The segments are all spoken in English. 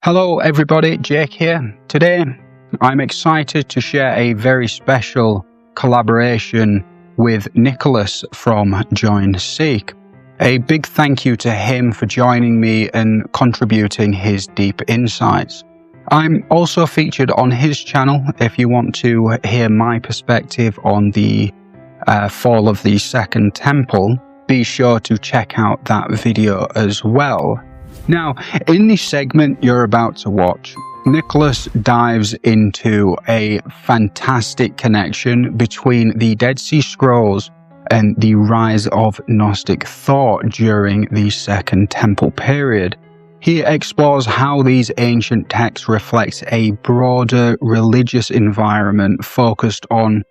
Hello everybody, Jake here. Today I'm excited to share a very special collaboration with Nicholas from JoinSeek. A big thank you to him for joining me and contributing his deep insights. I'm also featured on his channel if you want to hear my perspective on the fall of the Second Temple. Be sure to check out that video as well. Now, in this segment you're about to watch, Nicholas dives into a fantastic connection between the Dead Sea Scrolls and the rise of Gnostic thought during the Second Temple period. He explores how these ancient texts reflect a broader religious environment focused on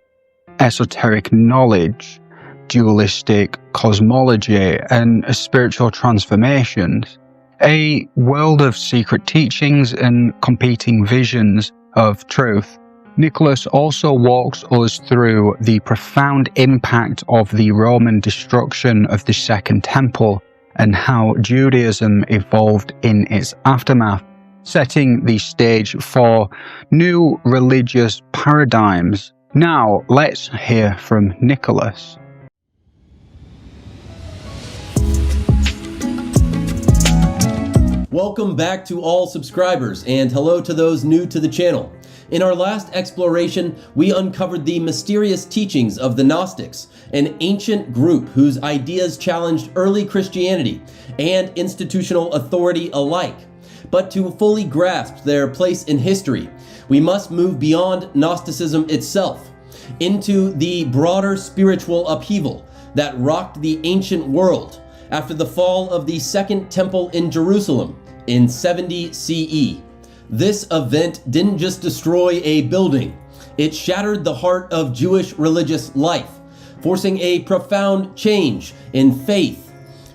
esoteric knowledge, dualistic cosmology, and spiritual transformations. A world of secret teachings and competing visions of truth. Nicholas also walks us through the profound impact of the Roman destruction of the Second Temple and how Judaism evolved in its aftermath, setting the stage for new religious paradigms. Now, let's hear from Nicholas. Welcome back to all subscribers, and hello to those new to the channel. In our last exploration, we uncovered the mysterious teachings of the Gnostics, an ancient group whose ideas challenged early Christianity and institutional authority alike. But to fully grasp their place in history, we must move beyond Gnosticism itself into the broader spiritual upheaval that rocked the ancient world after the fall of the Second Temple in Jerusalem in 70 CE. This event didn't just destroy a building, it shattered the heart of Jewish religious life, forcing a profound change in faith,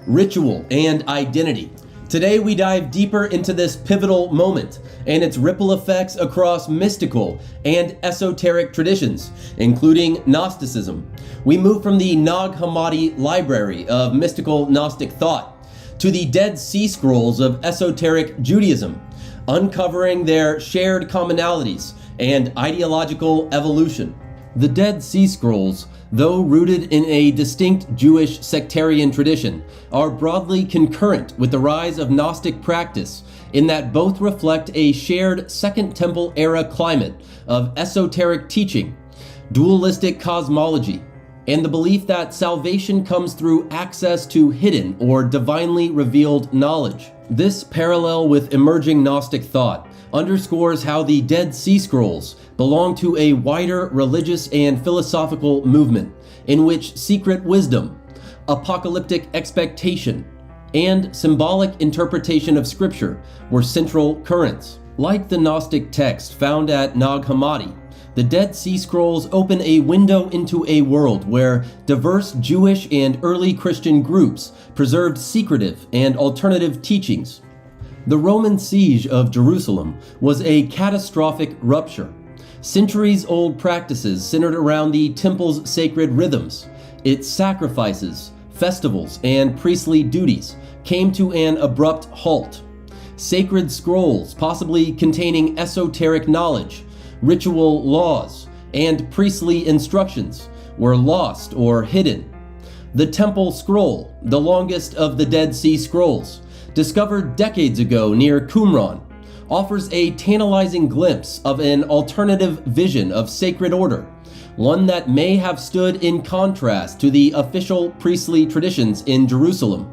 ritual, and identity. Today we dive deeper into this pivotal moment and its ripple effects across mystical and esoteric traditions, including Gnosticism. We move from the Nag Hammadi library of mystical Gnostic thought to the Dead Sea Scrolls of esoteric Judaism, uncovering their shared commonalities and ideological evolution. The Dead Sea Scrolls, though rooted in a distinct Jewish sectarian tradition, are broadly concurrent with the rise of Gnostic practice in that both reflect a shared Second Temple era climate of esoteric teaching, dualistic cosmology, and the belief that salvation comes through access to hidden or divinely revealed knowledge. This parallel with emerging Gnostic thought underscores how the Dead Sea Scrolls belong to a wider religious and philosophical movement in which secret wisdom, apocalyptic expectation, and symbolic interpretation of scripture were central currents. Like the Gnostic text found at Nag Hammadi, the Dead Sea Scrolls open a window into a world where diverse Jewish and early Christian groups preserved secretive and alternative teachings. The Roman siege of Jerusalem was a catastrophic rupture. Centuries-old practices centered around the temple's sacred rhythms, its sacrifices, festivals, and priestly duties came to an abrupt halt. Sacred scrolls, possibly containing esoteric knowledge, ritual laws, and priestly instructions, were lost or hidden. The Temple Scroll, the longest of the Dead Sea Scrolls, discovered decades ago near Qumran, offers a tantalizing glimpse of an alternative vision of sacred order, one that may have stood in contrast to the official priestly traditions in Jerusalem.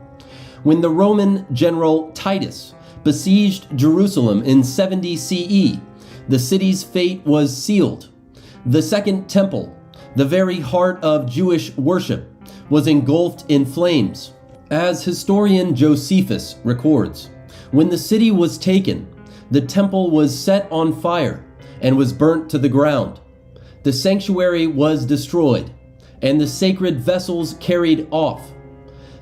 When the Roman general Titus besieged Jerusalem in 70 CE, the city's fate was sealed. The Second Temple, the very heart of Jewish worship, was engulfed in flames. As historian Josephus records, when the city was taken, the temple was set on fire and was burnt to the ground. The sanctuary was destroyed, and the sacred vessels carried off.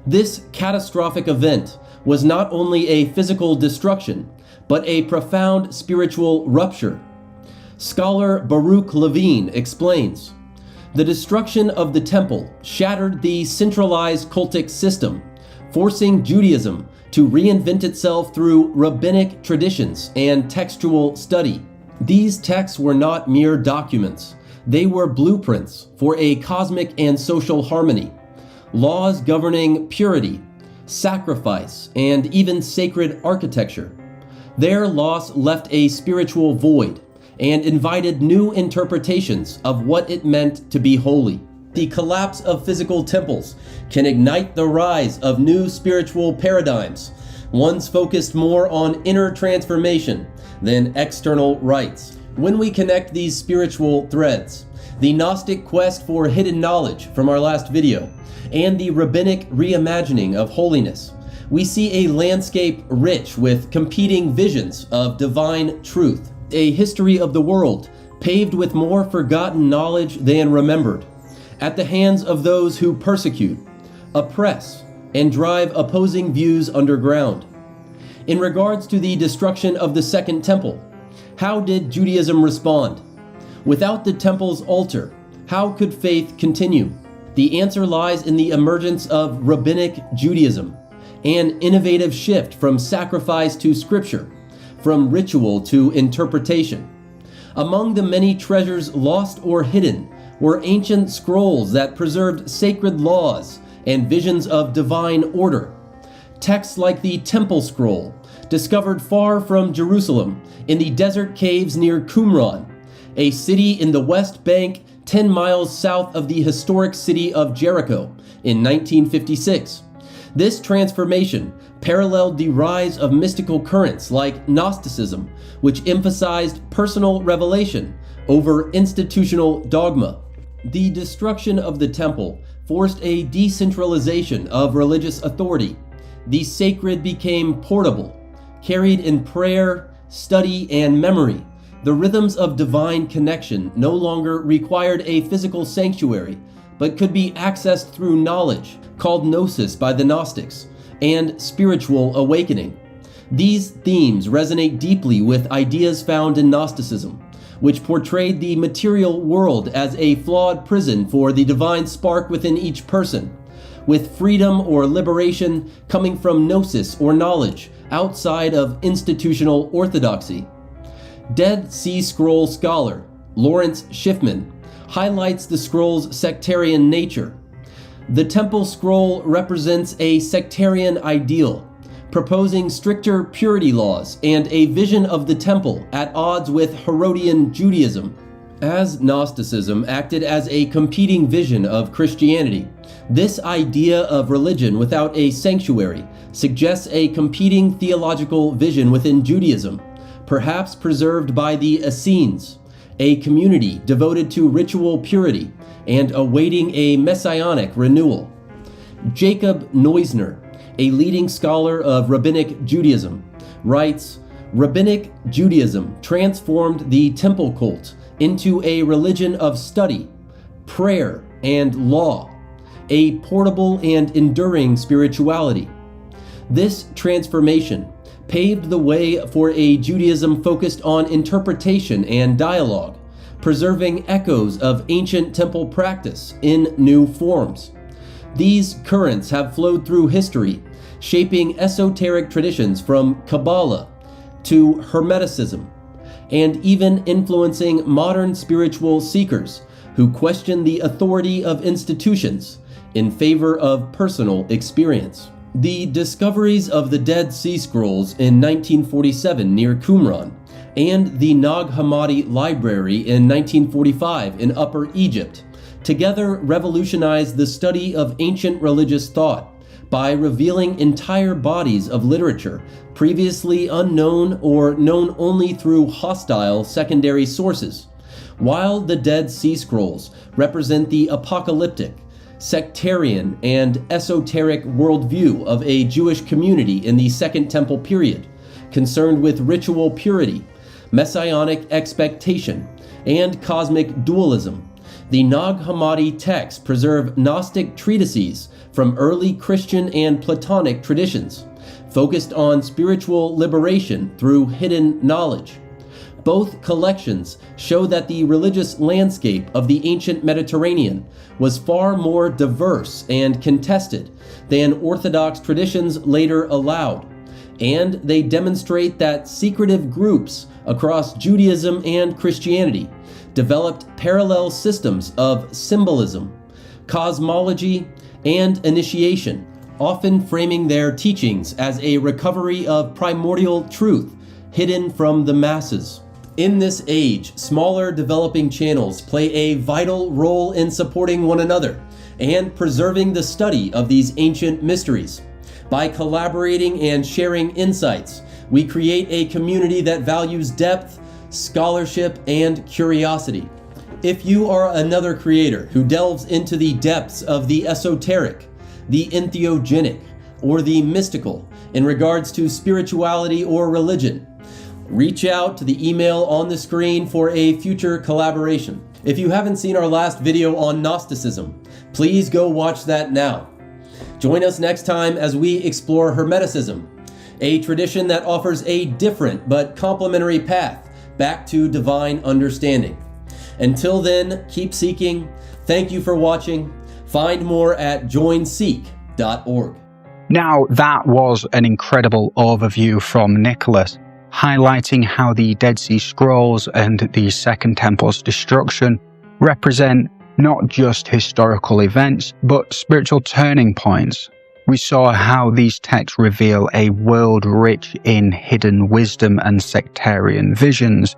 This catastrophic event was not only a physical destruction, but a profound spiritual rupture. Scholar Baruch Levine explains, the destruction of the temple shattered the centralized cultic system, forcing Judaism to reinvent itself through rabbinic traditions and textual study. These texts were not mere documents. They were blueprints for a cosmic and social harmony, laws governing purity, sacrifice, and even sacred architecture. Their loss left a spiritual void and invited new interpretations of what it meant to be holy. The collapse of physical temples can ignite the rise of new spiritual paradigms, ones focused more on inner transformation than external rites. When we connect these spiritual threads, the Gnostic quest for hidden knowledge from our last video, and the rabbinic reimagining of holiness, we see a landscape rich with competing visions of divine truth, a history of the world paved with more forgotten knowledge than remembered, at the hands of those who persecute, oppress, and drive opposing views underground. In regards to the destruction of the Second Temple, how did Judaism respond? Without the temple's altar, how could faith continue? The answer lies in the emergence of Rabbinic Judaism, an innovative shift from sacrifice to scripture, from ritual to interpretation. Among the many treasures lost or hidden were ancient scrolls that preserved sacred laws and visions of divine order. Texts like the Temple Scroll, discovered far from Jerusalem in the desert caves near Qumran, a city in the West Bank 10 miles south of the historic city of Jericho in 1956. This transformation paralleled the rise of mystical currents like Gnosticism, which emphasized personal revelation over institutional dogma. The destruction of the temple forced a decentralization of religious authority. The sacred became portable, carried in prayer, study, and memory. The rhythms of divine connection no longer required a physical sanctuary, but could be accessed through knowledge, called gnosis by the Gnostics, and spiritual awakening. These themes resonate deeply with ideas found in Gnosticism, which portrayed the material world as a flawed prison for the divine spark within each person, with freedom or liberation coming from gnosis or knowledge outside of institutional orthodoxy. Dead Sea Scroll scholar Lawrence Schiffman highlights the scroll's sectarian nature. The Temple Scroll represents a sectarian ideal, proposing stricter purity laws and a vision of the temple at odds with Herodian Judaism. As Gnosticism acted as a competing vision of Christianity, this idea of religion without a sanctuary suggests a competing theological vision within Judaism, perhaps preserved by the Essenes, a community devoted to ritual purity and awaiting a messianic renewal. Jacob Neusner, a leading scholar of Rabbinic Judaism, writes, "Rabbinic Judaism transformed the temple cult into a religion of study, prayer, and law, a portable and enduring spirituality. This transformation paved the way for a Judaism focused on interpretation and dialogue, preserving echoes of ancient temple practice in new forms. These currents have flowed through history, shaping esoteric traditions from Kabbalah to Hermeticism, and even influencing modern spiritual seekers who question the authority of institutions in favor of personal experience." The discoveries of the Dead Sea Scrolls in 1947 near Qumran and the Nag Hammadi Library in 1945 in Upper Egypt together revolutionized the study of ancient religious thought by revealing entire bodies of literature previously unknown or known only through hostile secondary sources. While the Dead Sea Scrolls represent the apocalyptic, sectarian, and esoteric worldview of a Jewish community in the Second Temple period, concerned with ritual purity, messianic expectation, and cosmic dualism, the Nag Hammadi texts preserve Gnostic treatises from early Christian and Platonic traditions, focused on spiritual liberation through hidden knowledge. Both collections show that the religious landscape of the ancient Mediterranean was far more diverse and contested than Orthodox traditions later allowed. and they demonstrate that secretive groups across Judaism and Christianity developed parallel systems of symbolism, cosmology, and initiation, often framing their teachings as a recovery of primordial truth hidden from the masses. In this age, smaller developing channels play a vital role in supporting one another and preserving the study of these ancient mysteries. By collaborating and sharing insights, we create a community that values depth, scholarship, and curiosity. If you are another creator who delves into the depths of the esoteric, the entheogenic, or the mystical in regards to spirituality or religion, reach out to the email on the screen for a future collaboration. If you haven't seen our last video on Gnosticism, please go watch that now. Join us next time as we explore Hermeticism, a tradition that offers a different but complementary path back to divine understanding. Until then, keep seeking. Thank you for watching. Find more at JoinSeek.org. Now, that was an incredible overview from Nicholas, highlighting how the Dead Sea Scrolls and the Second Temple's destruction represent not just historical events, but spiritual turning points. We saw how these texts reveal a world rich in hidden wisdom and sectarian visions,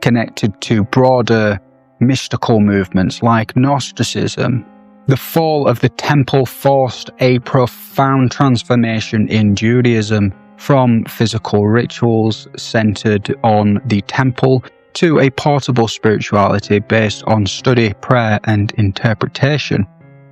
connected to broader mystical movements like Gnosticism. The fall of the temple forced a profound transformation in Judaism, from physical rituals centered on the temple to a portable spirituality based on study, prayer, and interpretation.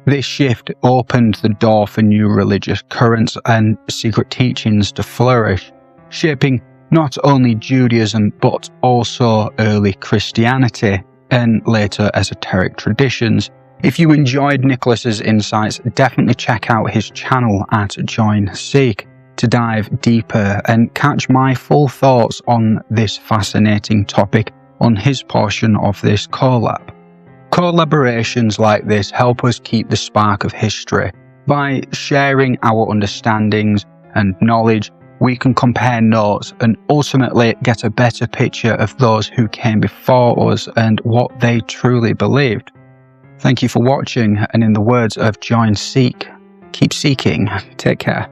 This shift opened the door for new religious currents and secret teachings to flourish, shaping not only Judaism but also early Christianity and later esoteric traditions. If you enjoyed Nicholas's insights, definitely check out his channel at JoinSeek to dive deeper and catch my full thoughts on this fascinating topic on his portion of this collab. Collaborations like this help us keep the spark of history. By sharing our understandings and knowledge, we can compare notes and ultimately get a better picture of those who came before us and what they truly believed. Thank you for watching, and in the words of JoinSeek, keep seeking. Take care.